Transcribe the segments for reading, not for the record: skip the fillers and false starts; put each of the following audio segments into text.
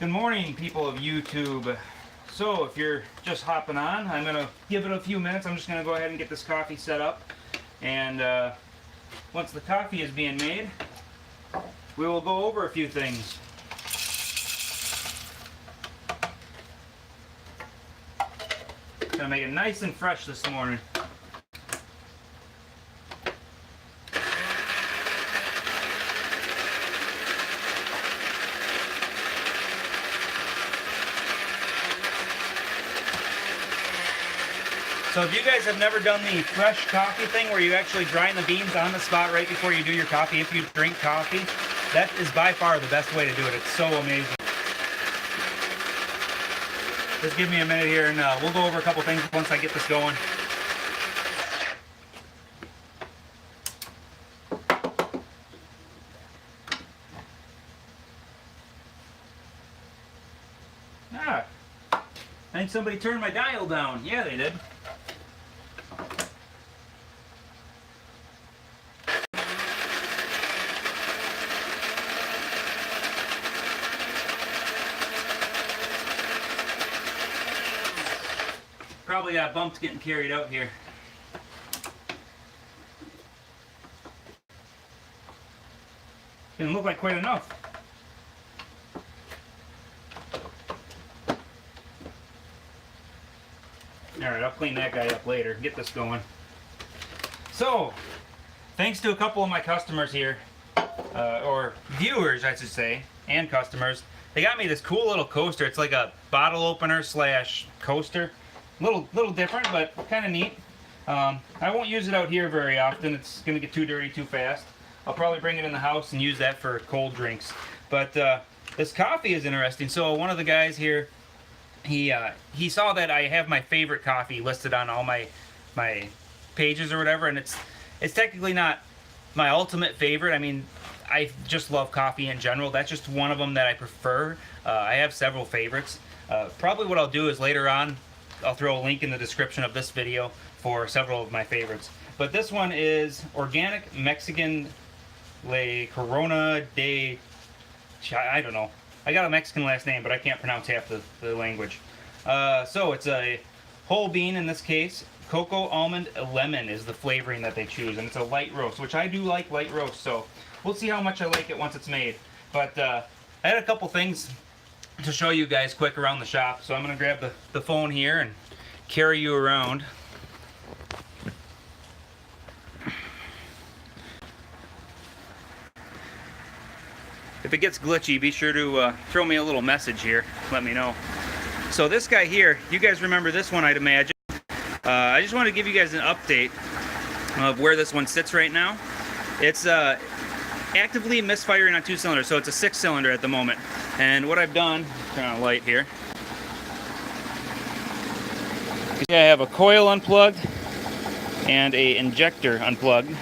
Good morning, people of YouTube. So if you're just hopping on, I'm going to give it a few minutes. I'm just going to go ahead and get this coffee set up. And once the coffee is being made, we will go over a few things. Going to make it nice and fresh this morning. So if you guys have never done the fresh coffee thing where you actually grind the beans on the spot right before you do your coffee, if you drink coffee, that is by far the best way to do it. It's so amazing. Just give me a minute here and we'll go over a couple things once I get this going. I think somebody turned my dial down. Yeah, they did. Probably got bumped getting carried out here. Didn't look like quite enough. Alright, I'll clean that guy up later. Get this going. So, thanks to a couple of my customers here, or viewers I should say, and customers, they got me this cool little coaster. It's like a bottle opener slash coaster. Little different, but kind of neat. I won't use it out here very often. It's going to get too dirty too fast. I'll probably bring it in the house and use that for cold drinks. But this coffee is interesting. So one of the guys here, he saw that I have my favorite coffee listed on all my pages or whatever, and it's technically not my ultimate favorite. I mean, I just love coffee in general. That's just one of them that I prefer. I have several favorites. Probably what I'll do is later on, I'll throw a link in the description of this video for several of my favorites. But this one is Organic Mexican Le Corona de... I don't know. I got a Mexican last name, but I can't pronounce half the language. So it's a whole bean in this case. Cocoa, almond, lemon is the flavoring that they choose. And it's a light roast, which I do like light roast. So we'll see how much I like it once it's made. But I had a couple things to show you guys quick around the shop. So I'm going to grab the phone here and carry you around. If it gets glitchy, be sure to throw me a little message here. Let me know. So this guy here, you guys remember this one, I'd imagine. I just want to give you guys an update of where this one sits right now. It's actively misfiring on 2 cylinders, so it's a 6-cylinder at the moment. And what I've done, turn on a light here. I have a coil unplugged and a injector unplugged,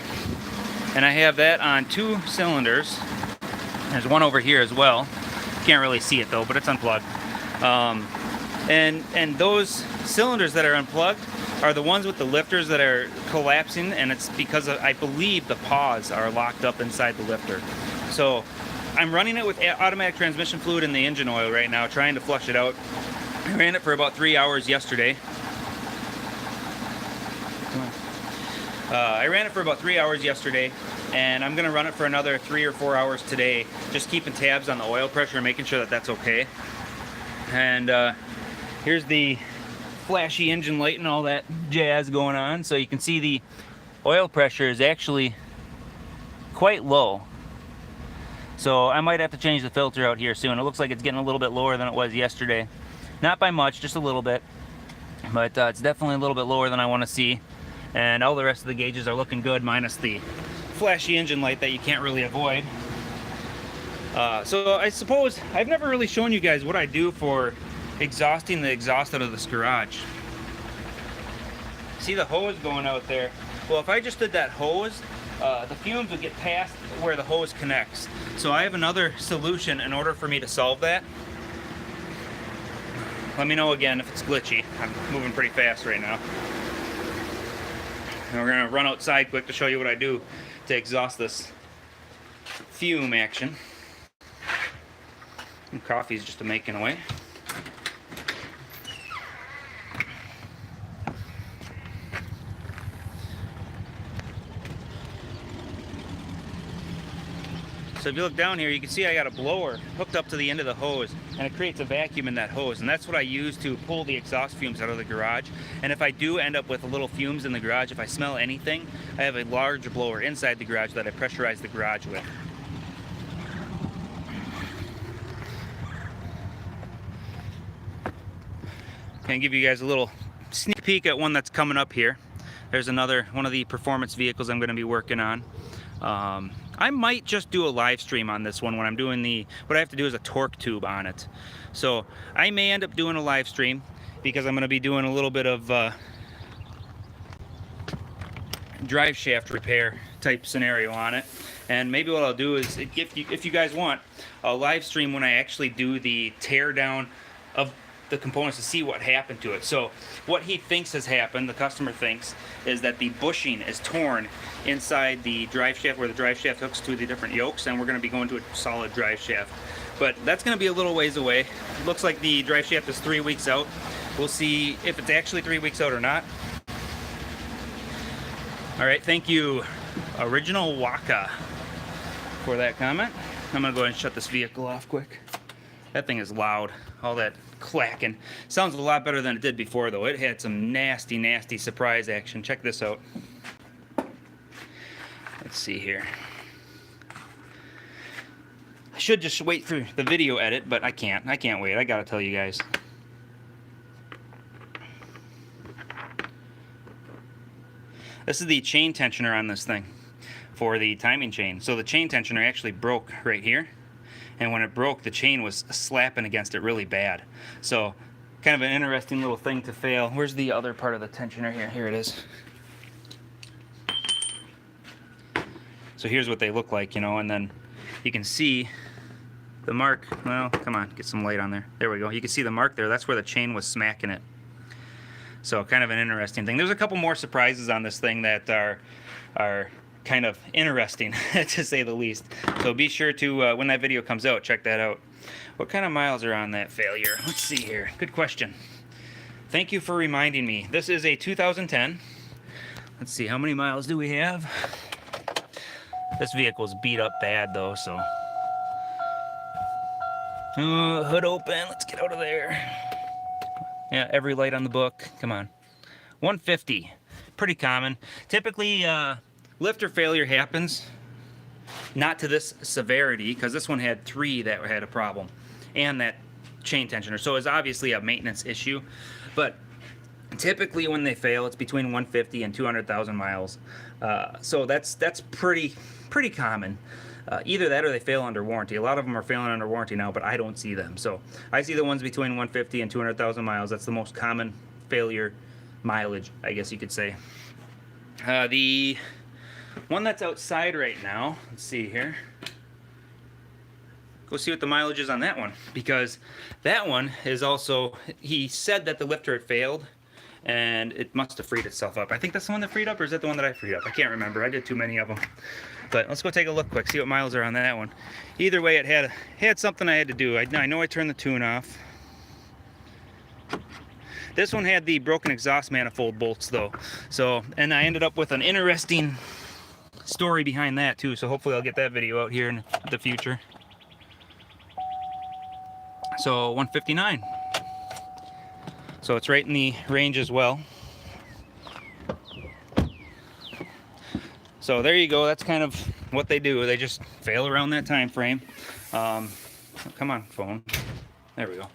and I have that on 2 cylinders. There's one over here as well. Can't really see it though, but it's unplugged. And those cylinders that are unplugged are the ones with the lifters that are collapsing, and it's because of, I believe, the paws are locked up inside the lifter. So I'm running it with automatic transmission fluid in the engine oil right now, trying to flush it out. I ran it for about 3 hours yesterday. And I'm gonna run it for another 3 or 4 hours today, just keeping tabs on the oil pressure and making sure that that's okay. And here's the flashy engine light and all that jazz going on. So you can see the oil pressure is actually quite low. So I might have to change the filter out here soon. It looks like it's getting a little bit lower than it was yesterday. Not by much, just a little bit. But it's definitely a little bit lower than I want to see. And all the rest of the gauges are looking good, minus the flashy engine light that you can't really avoid. So I suppose I've never really shown you guys what I do for exhausting the exhaust out of this garage. See the hose going out there? Well, if I just did that hose, the fumes would get past where the hose connects. So I have another solution in order for me to solve that. Let me know again if it's glitchy. I'm moving pretty fast right now. And we're gonna run outside quick to show you what I do to exhaust this fume action. Coffee's just making away. So if you look down here, you can see I got a blower hooked up to the end of the hose, and it creates a vacuum in that hose, and that's what I use to pull the exhaust fumes out of the garage. And if I do end up with little fumes in the garage, if I smell anything, I have a large blower inside the garage that I pressurize the garage with. Can give you guys a little sneak peek at one that's coming up here. There's another one of the performance vehicles I'm going to be working on. I might just do a live stream on this one when I'm doing what I have to do is a torque tube on it. So I may end up doing a live stream because I'm going to be doing a little bit of drive shaft repair type scenario on it. And maybe what I'll do is, if you guys want, a live stream when I actually do the tear down of the components to see what happened to it. So what he thinks has happened, the customer thinks, is that the bushing is torn inside the drive shaft where the drive shaft hooks to the different yokes, and we're going to be going to a solid drive shaft. But that's going to be a little ways away. It looks like the drive shaft is 3 weeks out. We'll see if it's actually 3 weeks out or not. All right, thank you, Original Waka, for that comment. I'm going to go ahead and shut this vehicle off quick. That thing is loud. All that clacking. Sounds a lot better than it did before, though. It had some nasty, nasty surprise action. Check this out. Let's see here. I should just wait through the video edit, but I can't. I can't wait. I gotta tell you guys. This is the chain tensioner on this thing for the timing chain. So the chain tensioner actually broke right here. And when it broke, the chain was slapping against it really bad. So, kind of an interesting little thing to fail. Where's the other part of the tensioner here? Here it is. So here's what they look like, you know, and then you can see the mark. Well, come on, get some light on there. There we go. You can see the mark there. That's where the chain was smacking it. So kind of an interesting thing. There's a couple more surprises on this thing that are kind of interesting, to say the least. So be sure to, when that video comes out, check that out. What kind of miles are on that failure? Let's see here. Good question. Thank you for reminding me. This is a 2010. Let's see, how many miles do we have? This vehicle's beat up bad, though, so. Hood open. Let's get out of there. Yeah, every light on the book. Come on. 150. Pretty common. Typically, lifter failure happens, not to this severity, because this one had 3 that had a problem, and that chain tensioner. So it's obviously a maintenance issue, but typically when they fail, it's between 150 and 200,000 miles. So that's pretty common. Either that or they fail under warranty. A lot of them are failing under warranty now, but I don't see them. So I see the ones between 150 and 200,000 miles. That's the most common failure mileage, I guess you could say. The one that's outside right now, let's see here. Go see what the mileage is on that one, because that one is also, he said that the lifter had failed and it must have freed itself up. I think that's the one that freed up, or is that the one that I freed up? I can't remember. I did too many of them. But let's go take a look quick, see what miles are on that one. Either way, it had something I had to do. I know I turned the tune off. This one had the broken exhaust manifold bolts though. So, and I ended up with an interesting story behind that too, so hopefully I'll get that video out here in the future. So 159. So it's right in the range as well. So there you go. That's kind of what they do. They just fail around that time frame. Come on, phone. There we go.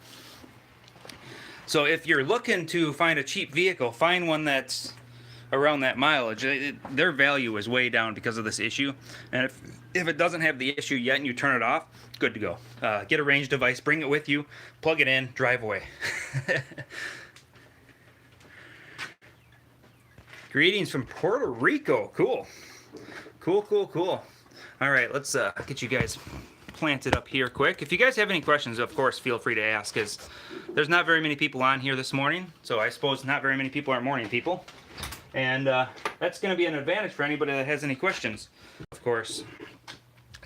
So if you're looking to find a cheap vehicle, find one that's around that mileage. Their value is way down because of this issue. And if it doesn't have the issue yet and you turn it off, good to go. Get a range device, bring it with you, plug it in, drive away. Greetings from Puerto Rico. Cool. Cool. All right, let's get you guys planted up here quick. If you guys have any questions, of course, feel free to ask, as there's not very many people on here this morning, so I suppose not very many people are morning people. And that's going to be an advantage for anybody that has any questions. Of course,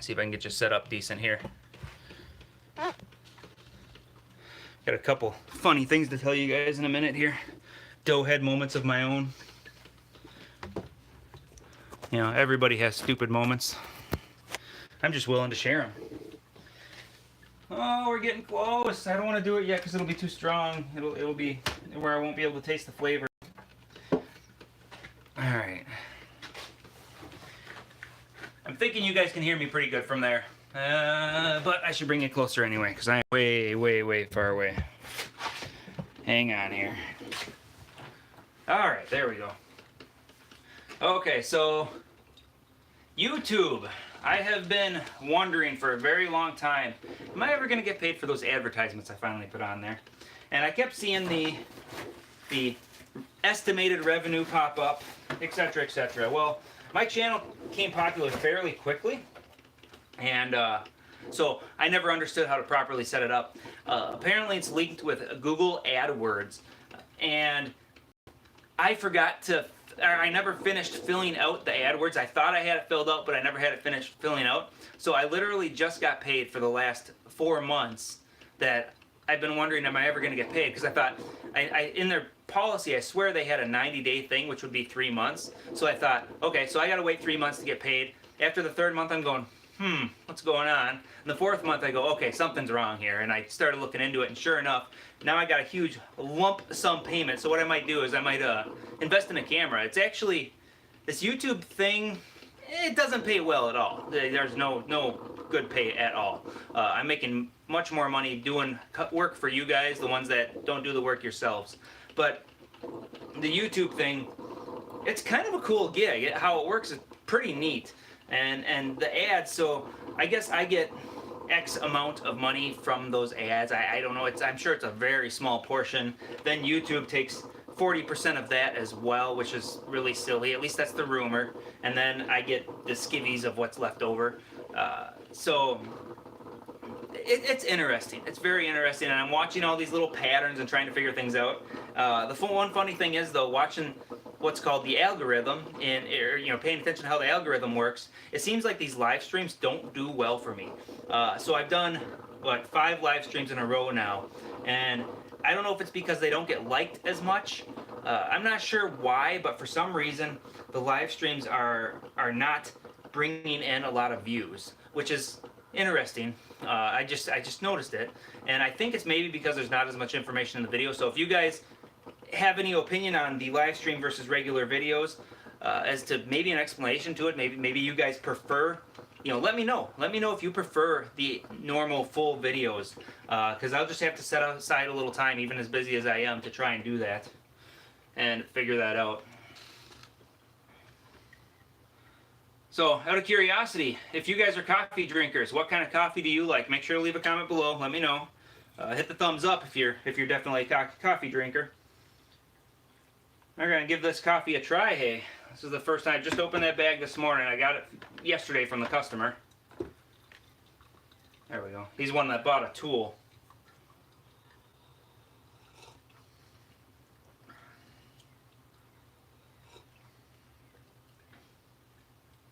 see if I can get you set up decent here. Got a couple funny things to tell you guys in a minute here. Doughhead moments of my own. You know, everybody has stupid moments. I'm just willing to share them. Oh, we're getting close. I don't want to do it yet because it'll be too strong. It'll be where I won't be able to taste the flavor. All right. I'm thinking you guys can hear me pretty good from there. But I should bring it closer anyway because I'm way, way, way far away. Hang on here. All right, there we go. Okay, so YouTube. I have been wondering for a very long time, am I ever going to get paid for those advertisements I finally put on there? And I kept seeing the estimated revenue pop up, etc., etc. Well, my channel became popular fairly quickly, and so I never understood how to properly set it up. Apparently it's linked with Google AdWords, and I forgot to, I never finished filling out the AdWords. I thought I had it filled out, but I never had it finished filling out. So I literally just got paid for the last 4 months that I've been wondering, am I ever going to get paid? Because I thought, in their policy, I swear they had a 90-day thing, which would be 3 months. So I thought, okay, so I got to wait 3 months to get paid. After the 3rd month, I'm going, what's going on? And the 4th month, I go, okay, something's wrong here. And I started looking into it, and sure enough, now I got a huge lump sum payment. So what I might do is I might invest in a camera. It's actually, this YouTube thing, it doesn't pay well at all. There's no good pay at all. I'm making much more money doing work for you guys, the ones that don't do the work yourselves. But the YouTube thing, it's kind of a cool gig. How it works is pretty neat. And the ads, so I guess I get X amount of money from those ads. I don't know, I'm sure it's a very small portion. Then YouTube takes 40% of that as well, which is really silly. At least that's the rumor. And then I get the skivvies of what's left over. So it's interesting. It's very interesting, and I'm watching all these little patterns and trying to figure things out. The one funny thing is, though, watching what's called the algorithm and paying attention to how the algorithm works, it seems like these live streams don't do well for me. So I've done 5 live streams in a row now, and I don't know if it's because they don't get liked as much. I'm not sure why, but for some reason the live streams are not bringing in a lot of views, which is interesting. I just noticed it, and I think it's maybe because there's not as much information in the video. So if you guys have any opinion on the live stream versus regular videos, as to maybe an explanation to it, maybe you guys prefer, let me know. Let me know if you prefer the normal full videos, because I'll just have to set aside a little time, even as busy as I am, to try and do that and figure that out. So, out of curiosity, if you guys are coffee drinkers, what kind of coffee do you like? Make sure to leave a comment below. Let me know. Hit the thumbs up if you're definitely a coffee drinker. I'm gonna give this coffee a try. Hey, this is the first time. I just opened that bag this morning. I got it yesterday from the customer. There we go. He's one that bought a tool.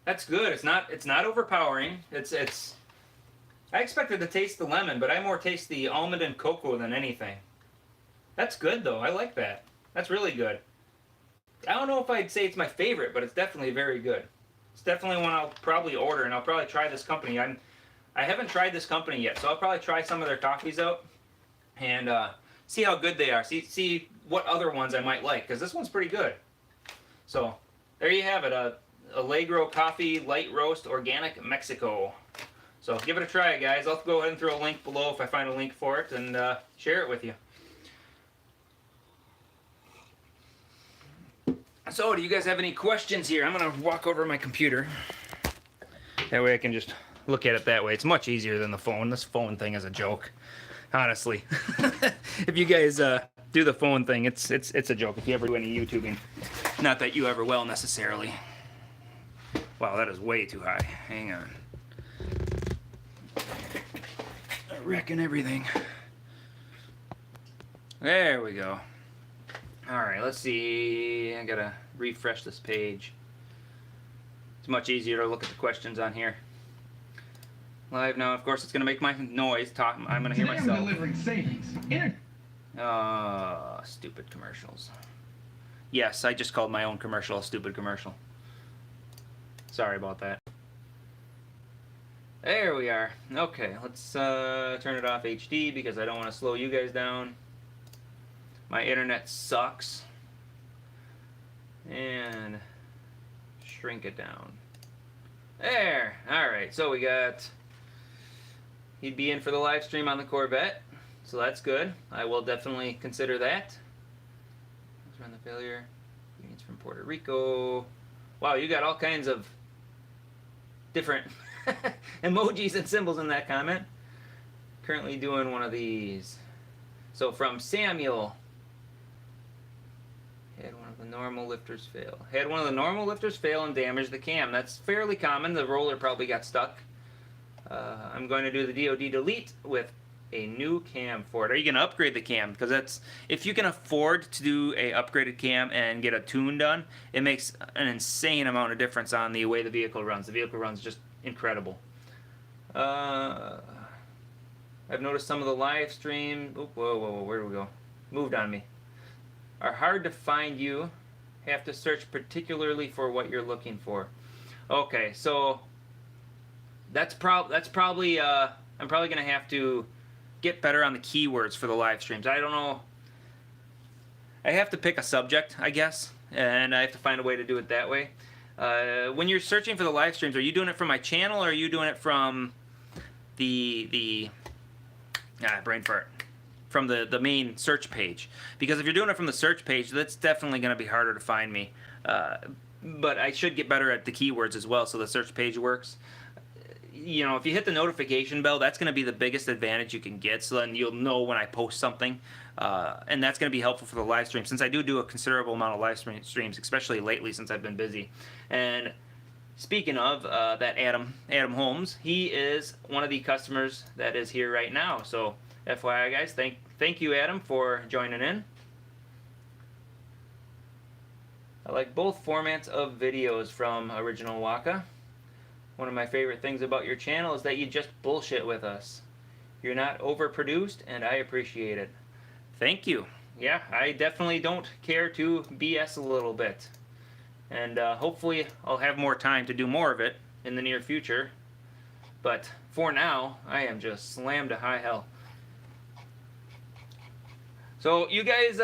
That's good. It's not overpowering. I expected to taste the lemon, but I more taste the almond and cocoa than anything. That's good though. I like that. That's really good. I don't know if I'd say it's my favorite, but it's definitely very good. It's definitely one I'll probably order, and I'll probably try this company. I haven't tried this company yet, so I'll probably try some of their coffees out and see how good they are. See what other ones I might like, because this one's pretty good. So there you have it. Allegro Coffee Light Roast Organic Mexico. So give it a try, guys. I'll go ahead and throw a link below if I find a link for it, and share it with you. So, do you guys have any questions here? I'm going to walk over to my computer. That way I can just look at it that way. It's much easier than the phone. This phone thing is a joke, honestly. If you guys do the phone thing, it's a joke. If you ever do any YouTubing. Not that you ever will, necessarily. Wow, that is way too high. Hang on. Wrecking everything. There we go. Alright, let's see. I gotta refresh this page. It's much easier to look at the questions on here. Live now. Of course, it's going to make my noise. I'm going to hear myself. I'm delivering savings. Stupid commercials. Yes, I just called my own commercial a stupid commercial. Sorry about that. There we are. Okay, let's turn it off HD because I don't want to slow you guys down. My internet sucks. And shrink it down. There. Alright, so we got... He'd be in for the live stream on the Corvette. So that's good. I will definitely consider that. Let's run the failure. Greetings from Puerto Rico. Wow, you got all kinds of different emojis and symbols in that comment. Currently doing one of these. So from Samuel. Had one of the normal lifters fail. Had one of the normal lifters fail and damage the cam. That's fairly common. The roller probably got stuck. I'm going to do the DoD delete with a new cam for it. Are you going to upgrade the cam? Because that's, if you can afford to do a upgraded cam and get a tune done, it makes an insane amount of difference on the way the vehicle runs. The vehicle runs just incredible. I've noticed some of the live stream. Oop, whoa, where do we go? Moved on me. Are hard to find. You have to search particularly for what you're looking for. Okay, so that's probably I'm probably gonna have to get better on the keywords for the live streams. I don't know. I have to pick a subject, I guess, and I have to find a way to do it that way. When you're searching for the live streams, are you doing it from my channel or are you doing it from the brain fart, from the main search page? Because if you're doing it from the search page, that's definitely going to be harder to find me. But I should get better at the keywords as well, so the search page works. You know, if you hit the notification bell, that's going to be the biggest advantage you can get, so then you'll know when I post something. And that's going to be helpful for the live stream, since I do a considerable amount of live streams, especially lately since I've been busy. And speaking of that Adam Holmes, he is one of the customers that is here right now. So FYI, guys, thank you, Adam, for joining in. I like both formats of videos from Original Waka. One of my favorite things about your channel is that you just bullshit with us. You're not overproduced, and I appreciate it. Thank you. Yeah, I definitely don't care to BS a little bit. And hopefully I'll have more time to do more of it in the near future. But for now, I am just slammed to high hell. So you guys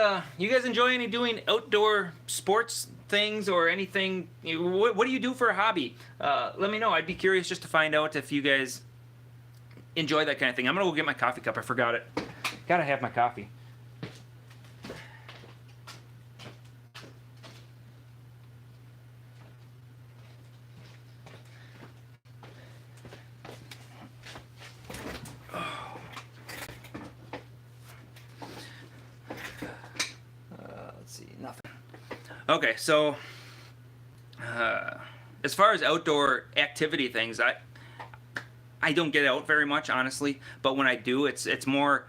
enjoy doing outdoor sports things or anything? What do you do for a hobby? Let me know. I'd be curious just to find out if you guys enjoy that kind of thing. I'm gonna go get my coffee cup. I forgot it. Gotta have my coffee. Okay, so as far as outdoor activity things, I don't get out very much, honestly. But when I do, it's more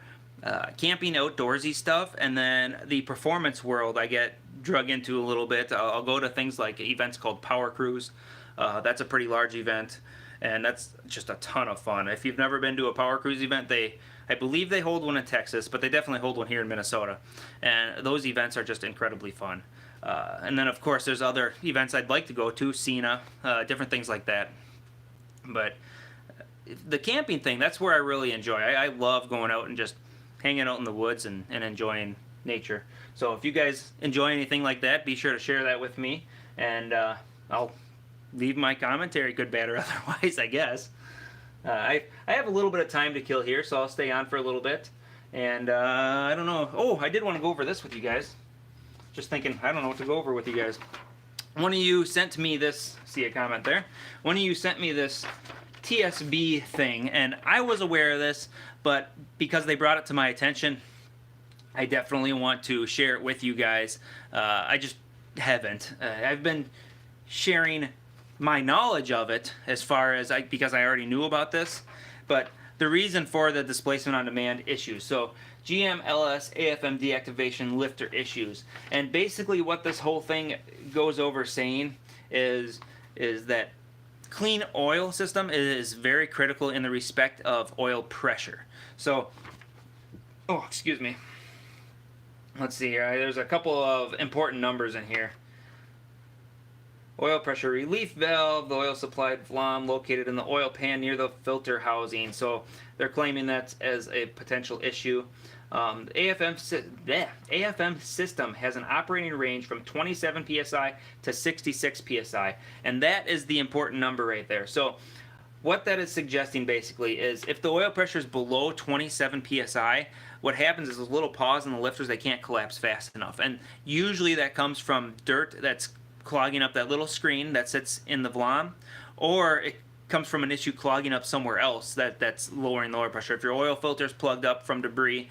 camping, outdoorsy stuff, and then the performance world I get drug into a little bit. I'll go to things like events called Power Cruise. That's a pretty large event, and that's just a ton of fun. If you've never been to a Power Cruise event, I believe they hold one in Texas, but they definitely hold one here in Minnesota. And those events are just incredibly fun. And then, of course, there's other events I'd like to go to, SENA, different things like that. But the camping thing, that's where I really enjoy. I love going out and just hanging out in the woods and enjoying nature. So if you guys enjoy anything like that, be sure to share that with me. And I'll leave my commentary, good, bad, or otherwise, I guess. I have a little bit of time to kill here, so I'll stay on for a little bit. And I don't know. Oh, I did want to go over this with you guys. Just thinking, I don't know what to go over with you guys. One of you sent me this, see a comment there. One of you sent me this TSB thing, and I was aware of this, but because they brought it to my attention, I definitely want to share it with you guys. I just haven't. I've been sharing my knowledge of it as far as because I already knew about this, but the reason for the displacement on demand issues. So GM LS AFM deactivation lifter issues. And basically what this whole thing goes over saying is that clean oil system is very critical in the respect of oil pressure. So, oh, excuse me. Let's see here. There's a couple of important numbers in here. Oil pressure relief valve, the oil supplied flam located in the oil pan near the filter housing. So they're claiming that as a potential issue. The AFM system has an operating range from 27 psi to 66 psi, and that is the important number right there. So what that is suggesting basically is if the oil pressure is below 27 psi, what happens is a little pause in the lifters, they can't collapse fast enough. And usually that comes from dirt that's clogging up that little screen that sits in the vlam, or it comes from an issue clogging up somewhere else that's lowering the oil pressure. If your oil filter is plugged up from debris,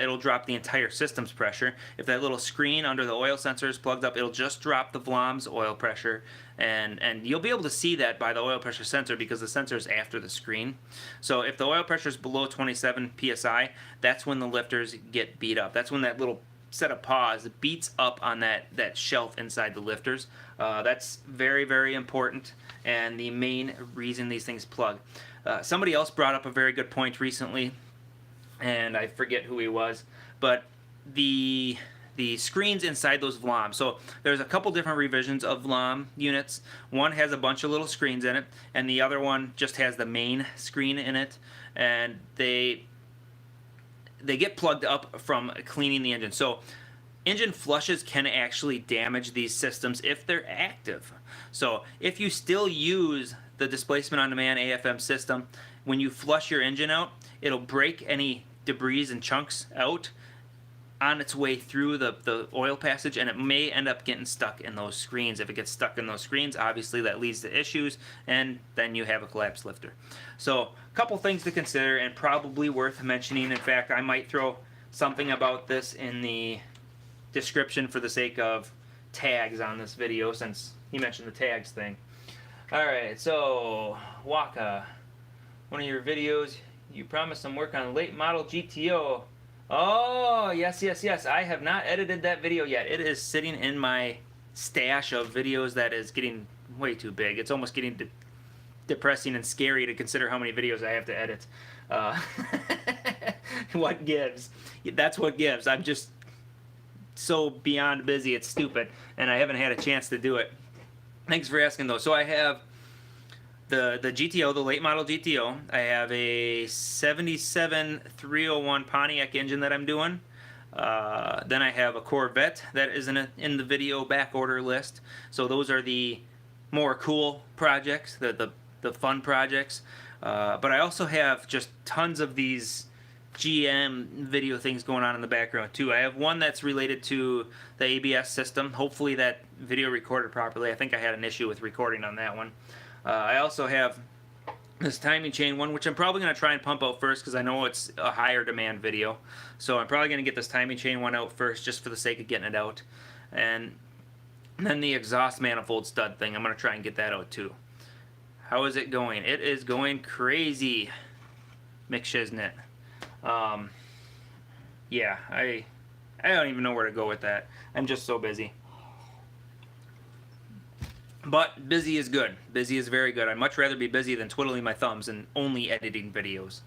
it'll drop the entire system's pressure. If that little screen under the oil sensor is plugged up, it'll just drop the vlam's oil pressure, and you'll be able to see that by the oil pressure sensor because the sensor is after the screen. So if the oil pressure is below 27 psi, that's when the lifters get beat up. That's when that little set of pause beats up on that shelf inside the lifters. That's very, very important and the main reason these things plug. Somebody else brought up a very good point recently, and I forget who he was, but the screens inside those VLAMs. So there's a couple different revisions of VLAM units. One has a bunch of little screens in it, and the other one just has the main screen in it, and they get plugged up from cleaning the engine. So engine flushes can actually damage these systems if they're active. So if you still use the displacement on demand AFM system, when you flush your engine out, it'll break any debris and chunks out on its way through the oil passage, and it may end up getting stuck in those screens. If it gets stuck in those screens, obviously that leads to issues, and then you have a collapsed lifter. So a couple things to consider and probably worth mentioning. In fact, I might throw something about this in the description for the sake of tags on this video, since he mentioned the tags thing. Alright, so Waka, one of your videos, you promised some work on late model GTO. Oh, yes, yes, yes. I have not edited that video yet. It is sitting in my stash of videos that is getting way too big. It's almost getting depressing and scary to consider how many videos I have to edit. What gives? That's what gives. I'm just so beyond busy, it's stupid, and I haven't had a chance to do it. Thanks for asking, though. So I have the GTO, the late model GTO. I have a 77 301 Pontiac engine that I'm doing. Then I have a Corvette that is in the video back order list. So those are the more cool projects, the fun projects. But I also have just tons of these GM video things going on in the background too. I have one that's related to the ABS system. Hopefully that video recorded properly. I think I had an issue with recording on that one. I also have this timing chain one, which I'm probably going to try and pump out first because I know it's a higher demand video. So I'm probably going to get this timing chain one out first just for the sake of getting it out. And then the exhaust manifold stud thing, I'm going to try and get that out too. How is it going? It is going crazy, Mick Shiznit. Yeah, I don't even know where to go with that. I'm just so busy. But busy is good. Busy is very good. I'd much rather be busy than twiddling my thumbs and only editing videos.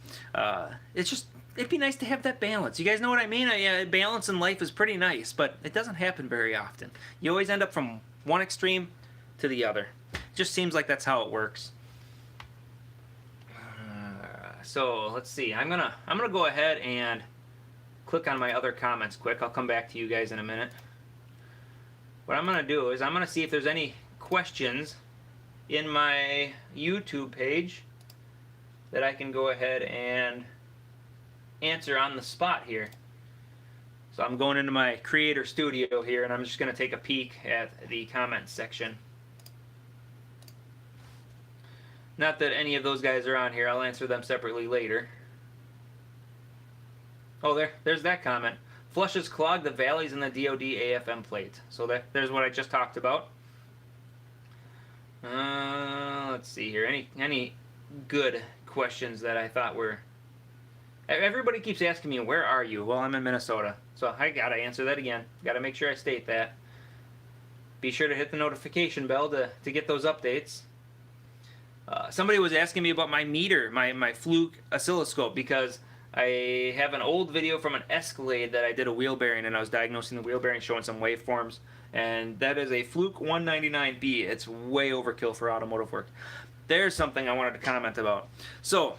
It'd be nice to have that balance. You guys know what I mean? Balance in life is pretty nice, but it doesn't happen very often. You always end up from one extreme to the other. It just seems like that's how it works. So let's see. I'm gonna go ahead and click on my other comments quick. I'll come back to you guys in a minute. What I'm gonna do is I'm gonna see if there's any questions in my YouTube page that I can go ahead and answer on the spot here. So I'm going into my Creator Studio here, and I'm just going to take a peek at the comments section. Not that any of those guys are on here. I'll answer them separately later. Oh, there's that comment. Flushes clog the valleys in the DoD AFM plate. So there's what I just talked about. Let's see here. Any good questions that I thought were... Everybody keeps asking me, where are you? Well, I'm in Minnesota. So I gotta answer that again. Gotta make sure I state that. Be sure to hit the notification bell to get those updates. Somebody was asking me about my meter, my Fluke oscilloscope, because I have an old video from an Escalade that I did a wheel bearing, and I was diagnosing the wheel bearing, showing some waveforms, and that is a Fluke 199B. It's way overkill for automotive work. There's something I wanted to comment about. So,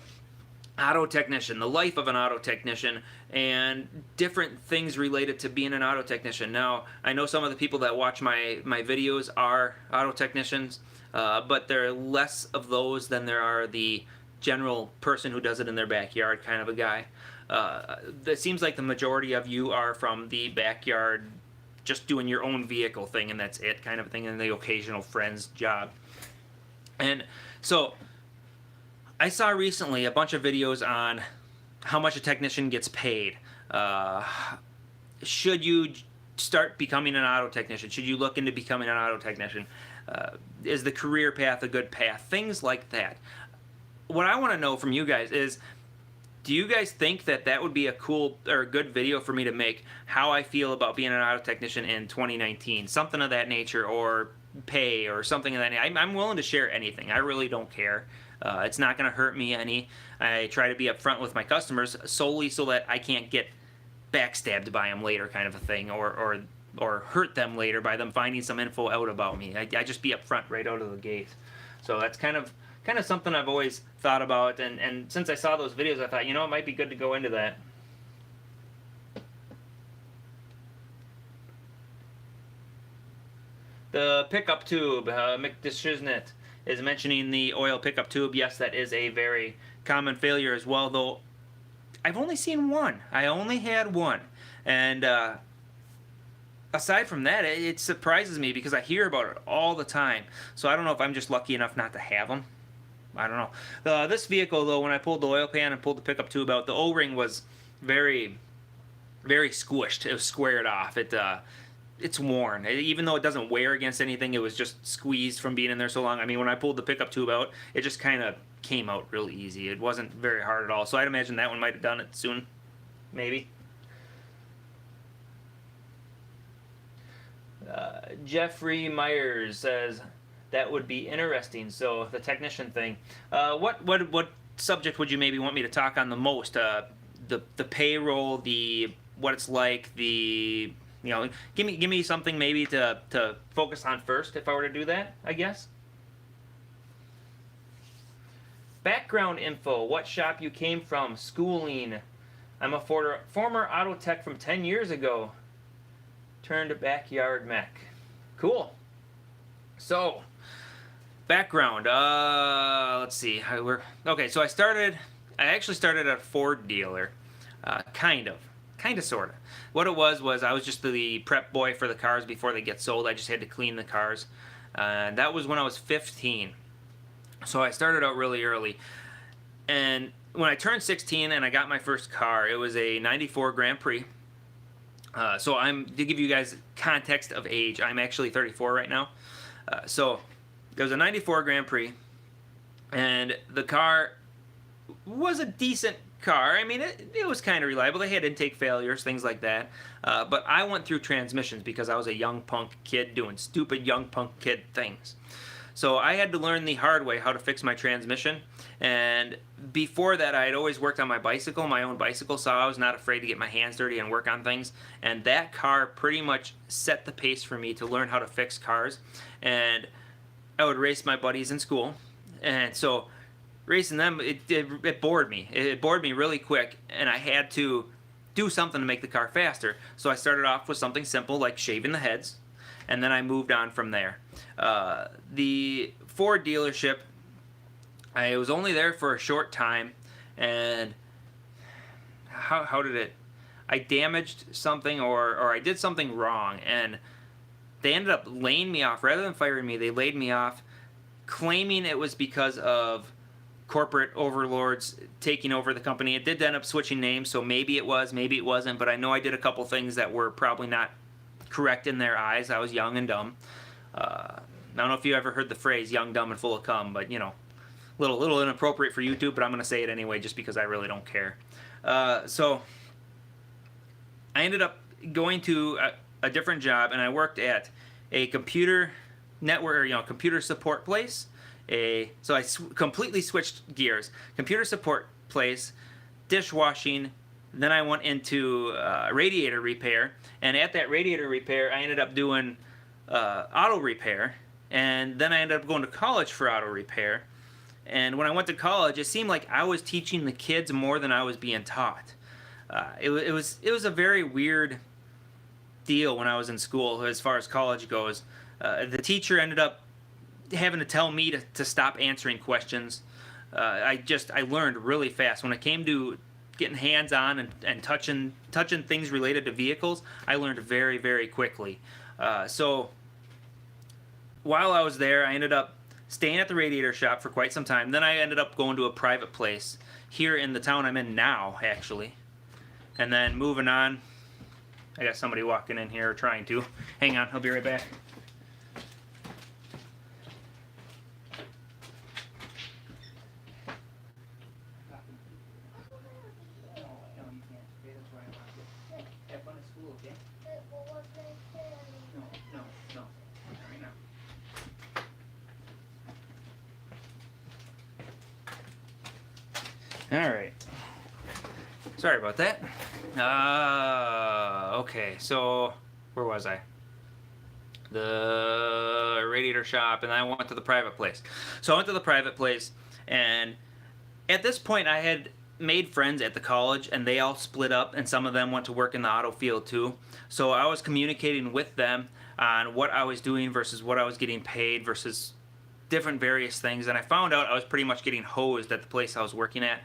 auto technician, the life of an auto technician, and different things related to being an auto technician. Now, I know some of the people that watch my videos are auto technicians, but there are less of those than there are the general person who does it in their backyard kind of a guy. It seems like the majority of you are from the backyard, just doing your own vehicle thing, and that's it kind of thing, and the occasional friend's job. And so I saw recently a bunch of videos on how much a technician gets paid. Should you start becoming an auto technician? Should you look into becoming an auto technician? Is the career path a good path? Things like that. What I want to know from you guys is, do you guys think that that would be a cool or good video for me to make, how I feel about being an auto technician in 2019? Something of that nature, or pay, or something of that nature. I'm willing to share anything. I really don't care. It's not going to hurt me any. I try to be upfront with my customers solely so that I can't get backstabbed by them later, kind of a thing, or hurt them later by them finding some info out about me. I just be upfront right out of the gate. So that's kind of something I've always thought about, and since I saw those videos, I thought, it might be good to go into that. The pickup tube, McDeshiznet is mentioning the oil pickup tube. Yes, that is a very common failure as well, though I've only seen one. I only had one. And aside from that, it surprises me because I hear about it all the time. So I don't know if I'm just lucky enough not to have them. I don't know. This vehicle, though, when I pulled the oil pan and pulled the pickup tube out, the O-ring was very, very squished. It was squared off. It's worn. Even though it doesn't wear against anything, it was just squeezed from being in there so long. I mean, when I pulled the pickup tube out, it just kind of came out really easy. It wasn't very hard at all. So I'd imagine that one might have done it soon. Maybe. Jeffrey Myers says, that would be interesting. So the technician thing. What subject would you maybe want me to talk on the most? The payroll, what it's like, give me something maybe to focus on first if I were to do that, I guess. Background info, what shop you came from, schooling. I'm a former auto tech from 10 years ago. Turned backyard mech. Cool. So, background. Let's see. Okay, so I actually started at a Ford dealer. Kind of, sort of. What it was I was just the prep boy for the cars before they get sold. I just had to clean the cars. That was when I was 15. So I started out really early. And when I turned 16 and I got my first car, it was a 94 Grand Prix. So to give you guys context of age, I'm actually 34 right now. So it was a 94 Grand Prix. And the car was a decent car. I mean, it was kind of reliable. They had intake failures, things like that. But I went through transmissions because I was a young punk kid doing stupid young punk kid things. So I had to learn the hard way how to fix my transmission. And before that, I had always worked on my bicycle, my own bicycle, so I was not afraid to get my hands dirty and work on things. And that car pretty much set the pace for me to learn how to fix cars. And I would race my buddies in school. And so racing them, it bored me. It bored me really quick, and I had to do something to make the car faster. So I started off with something simple like shaving the heads, and then I moved on from there. The Ford dealership, I was only there for a short time, and how did it? I damaged something or I did something wrong, and they ended up laying me off. Rather than firing me, they laid me off, claiming it was because of corporate overlords taking over the company. It did end up switching names, so maybe it was, maybe it wasn't, but I know I did a couple things that were probably not correct in their eyes. I was young and dumb. I don't know if you ever heard the phrase young, dumb, and full of cum, but little inappropriate for YouTube, but I'm going to say it anyway just because I really don't care. So I ended up going to a different job, and I worked at a computer network, computer support place So I completely switched gears. Computer support place, dishwashing. Then I went into radiator repair, and at that radiator repair, I ended up doing auto repair, and then I ended up going to college for auto repair. And when I went to college, it seemed like I was teaching the kids more than I was being taught. It was a very weird deal when I was in school as far as college goes. The teacher ended up having to tell me to stop answering questions. I learned really fast. When it came to getting hands-on and touching things related to vehicles, I learned very, very quickly. So while I was there, I ended up staying at the radiator shop for quite some time. Then I ended up going to a private place here in the town I'm in now, actually. And then moving on. I got somebody walking in here trying to. Hang on, I'll be right back. Alright. Sorry about that. Okay, so where was I? The radiator shop, and then I went to the private place. So I went to the private place, and at this point I had made friends at the college, and they all split up, and some of them went to work in the auto field too. So I was communicating with them on what I was doing versus what I was getting paid versus different various things, and I found out I was pretty much getting hosed at the place I was working at.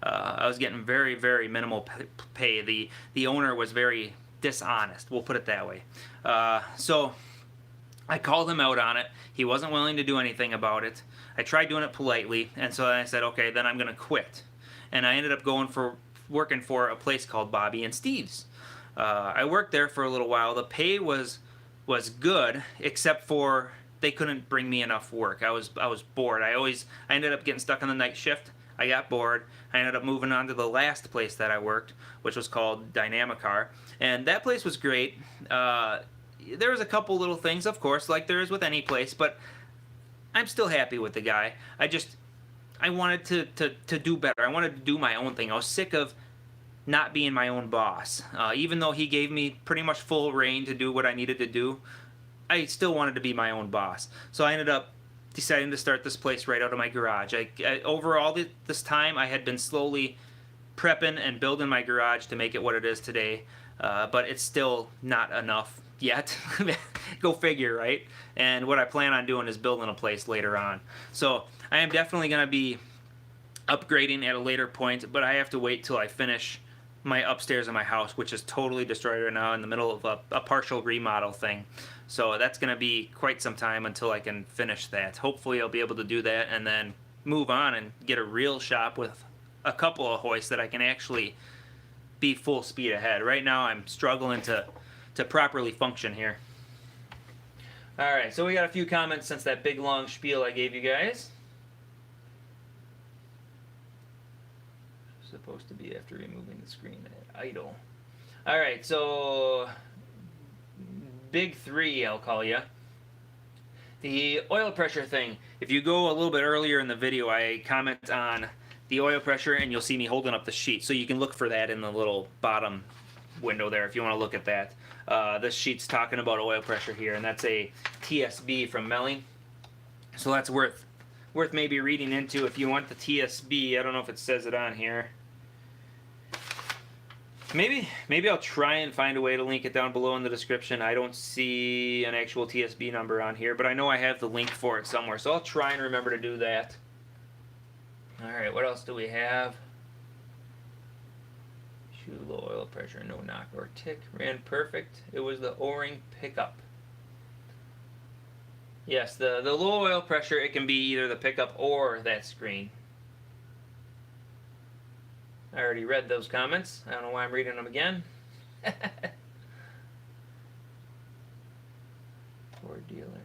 I was getting very, very minimal pay. The owner was very dishonest, we'll put it that way. So I called him out on it. He wasn't willing to do anything about it. I tried doing it politely, and so I said, okay, then I'm going to quit. And I ended up working for a place called Bobby and Steve's. I worked there for a little while. The pay was good, except for they couldn't bring me enough work. I was bored. I ended up getting stuck on the night shift. I got bored. I ended up moving on to the last place that I worked, which was called Dynamicar, and that place was great. There was a couple little things, of course, like there is with any place, but I'm still happy with the guy. I wanted to do better. I wanted to do my own thing. I was sick of not being my own boss. Even though he gave me pretty much full reign to do what I needed to do, I still wanted to be my own boss. So I ended up deciding to start this place right out of my garage. Overall, this time, I had been slowly prepping and building my garage to make it what it is today, but it's still not enough yet. Go figure, right? And what I plan on doing is building a place later on. So I am definitely going to be upgrading at a later point, but I have to wait till I finish my upstairs in my house, which is totally destroyed right now in the middle of a partial remodel thing. So that's going to be quite some time until I can finish that. Hopefully I'll be able to do that and then move on and get a real shop with a couple of hoists that I can actually be full speed ahead. Right now I'm struggling to properly function here. Alright, so we got a few comments since that big long spiel I gave you guys. Supposed to be after removing the screen at idle. Alright, so Big 3, I'll call you. The oil pressure thing. If you go a little bit earlier in the video, I comment on the oil pressure, and you'll see me holding up the sheet. So you can look for that in the little bottom window there if you want to look at that. This sheet's talking about oil pressure here, and that's a TSB from Melling. So that's worth maybe reading into if you want the TSB. I don't know if it says it on here. Maybe I'll try and find a way to link it down below in the description. I don't see an actual TSB number on here, but I know I have the link for it somewhere, so I'll try and remember to do that. Alright, what else do we have? Shoe low oil pressure, no knock or tick. Ran perfect. It was the O-ring pickup. Yes, the low oil pressure, it can be either the pickup or that screen. I already read those comments. I don't know why I'm reading them again. Ford dealer.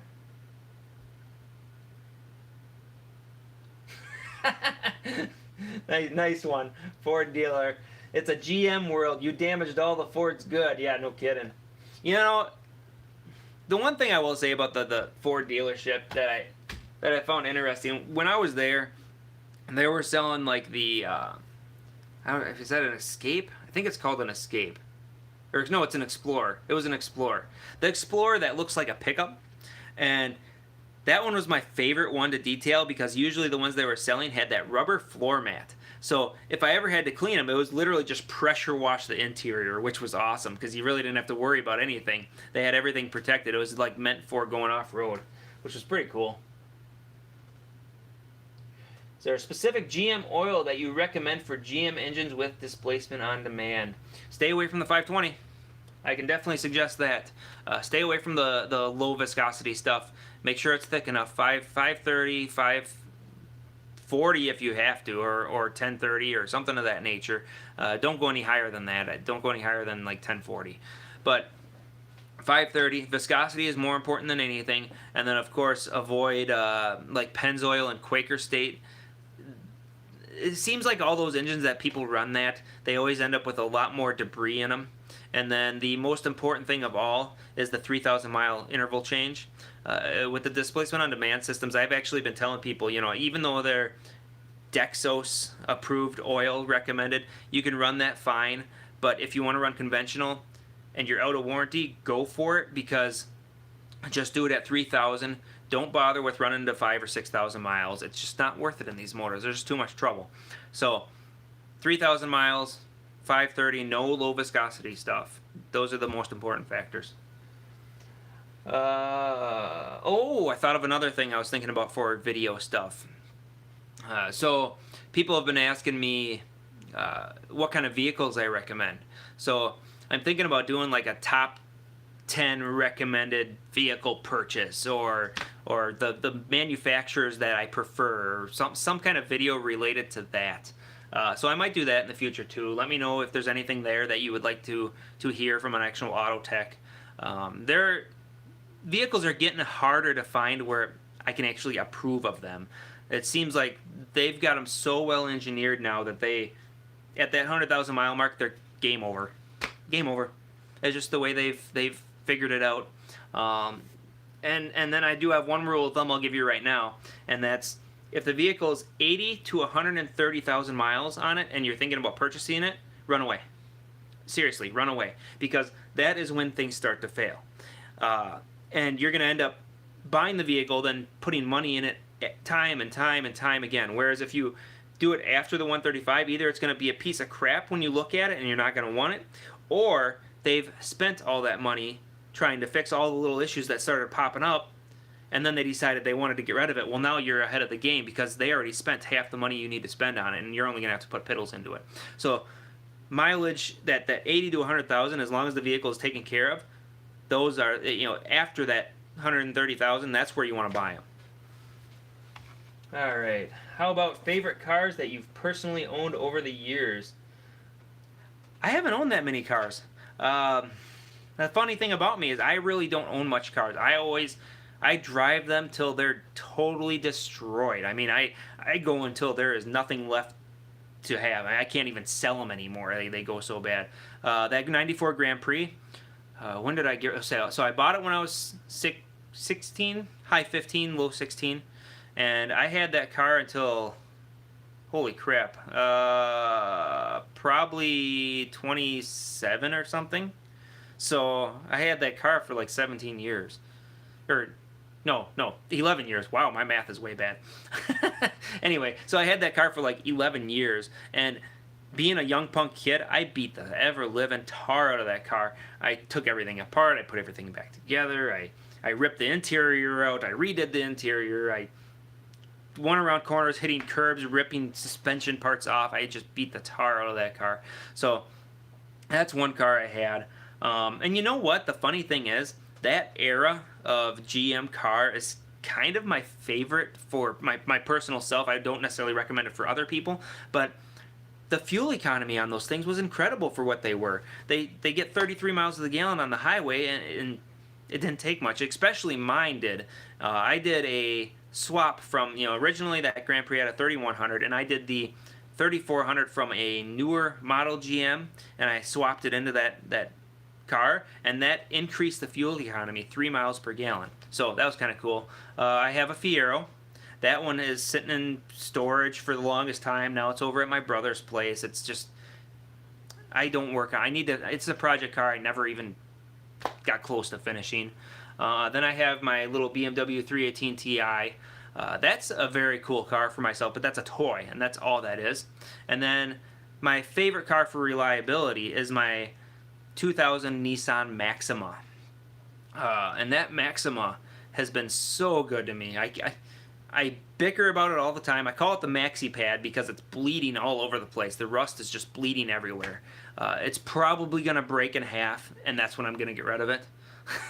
Nice one. Ford dealer. It's a GM world. You damaged all the Fords good. Yeah, no kidding. You know, the one thing I will say about the Ford dealership that that I found interesting. When I was there, they were selling like the, I don't know, is that an Escape? I think it's called an Escape. Or no, it's an Explorer. It was an Explorer. The Explorer that looks like a pickup. And that one was my favorite one to detail because usually the ones they were selling had that rubber floor mat. So if I ever had to clean them, it was literally just pressure wash the interior, which was awesome because you really didn't have to worry about anything. They had everything protected. It was like meant for going off-road, which was pretty cool. Is there a specific GM oil that you recommend for GM engines with displacement on demand? Stay away from the 520. I can definitely suggest that. Stay away from the low viscosity stuff. Make sure it's thick enough. 530, 540 if you have to, or 1030 or something of that nature. Don't go any higher than that. Don't go any higher than like 1040. But 530, viscosity is more important than anything. And then of course avoid like Pennzoil and Quaker State. It seems like all those engines that people run that, they always end up with a lot more debris in them. And then the most important thing of all is the 3,000 mile interval change. With the displacement on demand systems, I've actually been telling people, you know, even though they're Dexos approved oil recommended, you can run that fine. But if you want to run conventional and you're out of warranty, go for it, because just do it at 3,000. Don't bother with running to 5,000 or 6,000 miles. It's just not worth it in these motors. There's just too much trouble. So 3,000 miles, 530, no low viscosity stuff. Those are the most important factors. I thought of another thing I was thinking about for video stuff. So people have been asking me what kind of vehicles I recommend. So I'm thinking about doing like a top 10 recommended vehicle purchase, or the manufacturers that I prefer, or some kind of video related to that. So I might do that in the future too. Let me know if there's anything there that you would like to hear from an actual auto tech. Vehicles are getting harder to find where I can actually approve of them. It seems like they've got them so well engineered now that they, at that 100,000 mile mark, they're game over. Game over. It's just the way they've figured it out. And then I do have one rule of thumb I'll give you right now, and that's if the vehicle is 80 to 130,000 miles on it and you're thinking about purchasing it, run away. Seriously, run away, because that is when things start to fail. And you're going to end up buying the vehicle, then putting money in it time and time and time again. Whereas if you do it after the 135, either it's going to be a piece of crap when you look at it and you're not going to want it, or they've spent all that money trying to fix all the little issues that started popping up, and then they decided they wanted to get rid of it. Well, now you're ahead of the game because they already spent half the money you need to spend on it, and you're only going to have to put piddles into it. So mileage, that 80 to 100,000, as long as the vehicle is taken care of, those are, after that 130,000, that's where you want to buy them. All right. How about favorite cars that you've personally owned over the years? I haven't owned that many cars. The funny thing about me is I really don't own much cars. I drive them till they're totally destroyed. I mean, I go until there is nothing left to have. I can't even sell them anymore. They go so bad. That 94 Grand Prix, when did I get sale? So I bought it when I was 16, high 15, low 16. And I had that car until, holy crap, probably 27 or something. So I had that car for like 17 years. Or, no, 11 years. Wow, my math is way bad. Anyway, so I had that car for like 11 years. And being a young punk kid, I beat the ever-living tar out of that car. I took everything apart. I put everything back together. I ripped the interior out. I redid the interior. I went around corners, hitting curbs, ripping suspension parts off. I just beat the tar out of that car. So that's one car I had. And you know what? The funny thing is, that era of GM car is kind of my favorite for my personal self. I don't necessarily recommend it for other people, but the fuel economy on those things was incredible for what they were. They get 33 miles to the gallon on the highway, and it didn't take much, especially mine did. I did a swap from, originally that Grand Prix had a 3100, and I did the 3400 from a newer model GM, and I swapped it into that car, and that increased the fuel economy 3 miles per gallon. So that was kind of cool. I have a Fiero. That one is sitting in storage for the longest time. Now it's over at my brother's place. It's just, I don't work on. I need to. It's a project car. I never even got close to finishing. Then I have my little BMW 318 Ti. That's a very cool car for myself, but that's a toy, and that's all that is. And then my favorite car for reliability is my 2000 Nissan Maxima. And that Maxima has been so good to me. I bicker about it all the time. I call it the Maxi Pad because it's bleeding all over the place. The rust is just bleeding everywhere. It's probably going to break in half, and that's when I'm going to get rid of it.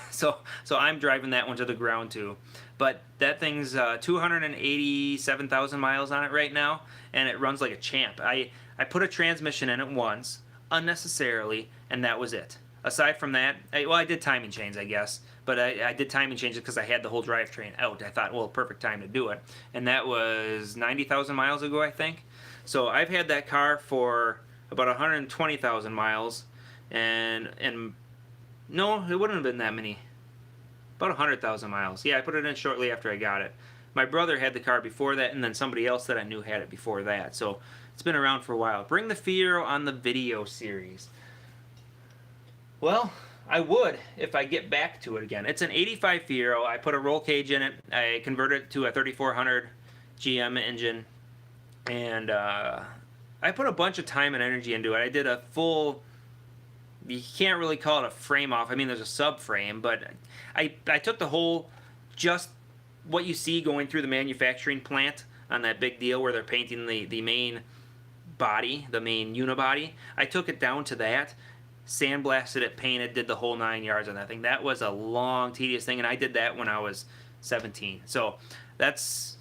So I'm driving that one to the ground too. But that thing's 287,000 miles on it right now, and it runs like a champ. I put a transmission in it once, unnecessarily, and that was it. Aside from that, I did timing chains, I guess, but I did timing changes because I had the whole drivetrain out. I thought, well, perfect time to do it, and that was 90,000 miles ago, I think. So I've had that car for about 120,000 miles, and no, it wouldn't have been that many. About 100,000 miles. Yeah, I put it in shortly after I got it. My brother had the car before that, and then somebody else that I knew had it before that. So it's been around for a while. Bring the Fiero on the video series. Well, I would if I get back to it again. It's an 85 Fiero. I put a roll cage in it. I converted it to a 3400 GM engine. And I put a bunch of time and energy into it. I did a full... You can't really call it a frame off. I mean, there's a subframe, but I took the whole, just what you see going through the manufacturing plant on that big deal where they're painting the main body, the main unibody. I took it down to that, sandblasted it, painted, did the whole 9 yards on that thing. That was a long, tedious thing, and I did that when I was 17. So that's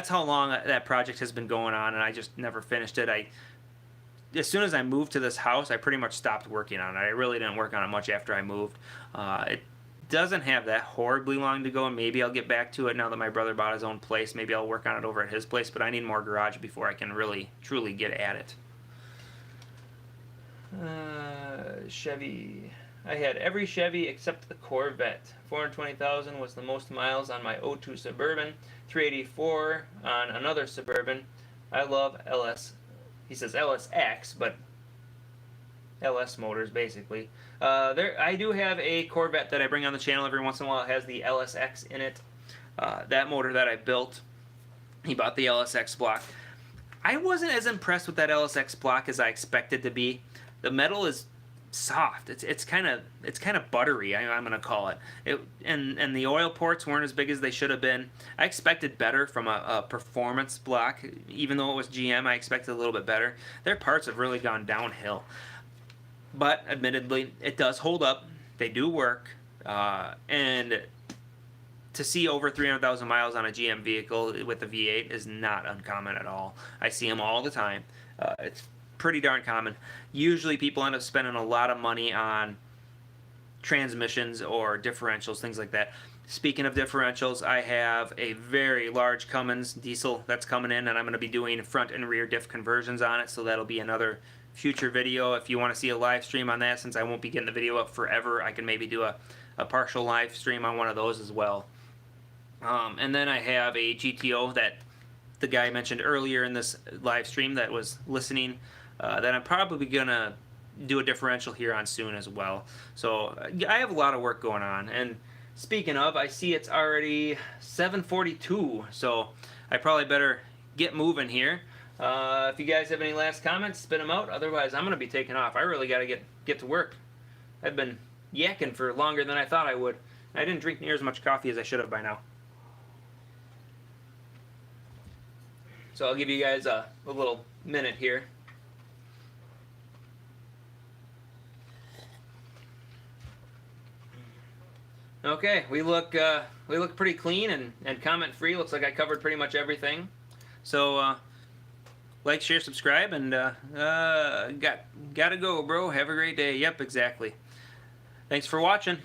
how long that project has been going on, and I just never finished it. As soon as I moved to this house, I pretty much stopped working on it. I really didn't work on it much after I moved. It doesn't have that horribly long to go, and maybe I'll get back to it now that my brother bought his own place. Maybe I'll work on it over at his place, but I need more garage before I can really, truly get at it. Chevy. I had every Chevy except the Corvette. 420,000 was the most miles on my '02 Suburban. 384 on another Suburban. I love LS. He says LSX, but LS motors, basically. I do have a Corvette that I bring on the channel every once in a while. It has the LSX in it. That motor that I built, he bought the LSX block. I wasn't as impressed with that LSX block as I expected to be. The metal is soft. It's kind of buttery. I'm gonna call it. And the oil ports weren't as big as they should have been. I expected better from a performance block. Even though it was GM, I expected a little bit better. Their parts have really gone downhill. But admittedly, it does hold up. They do work. And to see over 300,000 miles on a GM vehicle with a V8 is not uncommon at all. I see them all the time. It's pretty darn common. Usually people end up spending a lot of money on transmissions or differentials, things like that. Speaking of differentials, I have a very large Cummins diesel that's coming in, and I'm going to be doing front and rear diff conversions on it, so that'll be another future video. If you want to see a live stream on that, since I won't be getting the video up forever, I can maybe do a partial live stream on one of those as well. And then I have a GTO that the guy mentioned earlier in this live stream that was listening, that I'm probably going to do a differential here on soon as well. So I have a lot of work going on. And speaking of, I see it's already 7:42, so I probably better get moving here. If you guys have any last comments, spit them out. Otherwise, I'm going to be taking off. I really got to get to work. I've been yakking for longer than I thought I would. I didn't drink near as much coffee as I should have by now. So I'll give you guys a little minute here. Okay, we look pretty clean and comment free. Looks like I covered pretty much everything. So like, share, subscribe, and gotta go, bro. Have a great day. Yep, exactly. Thanks for watching.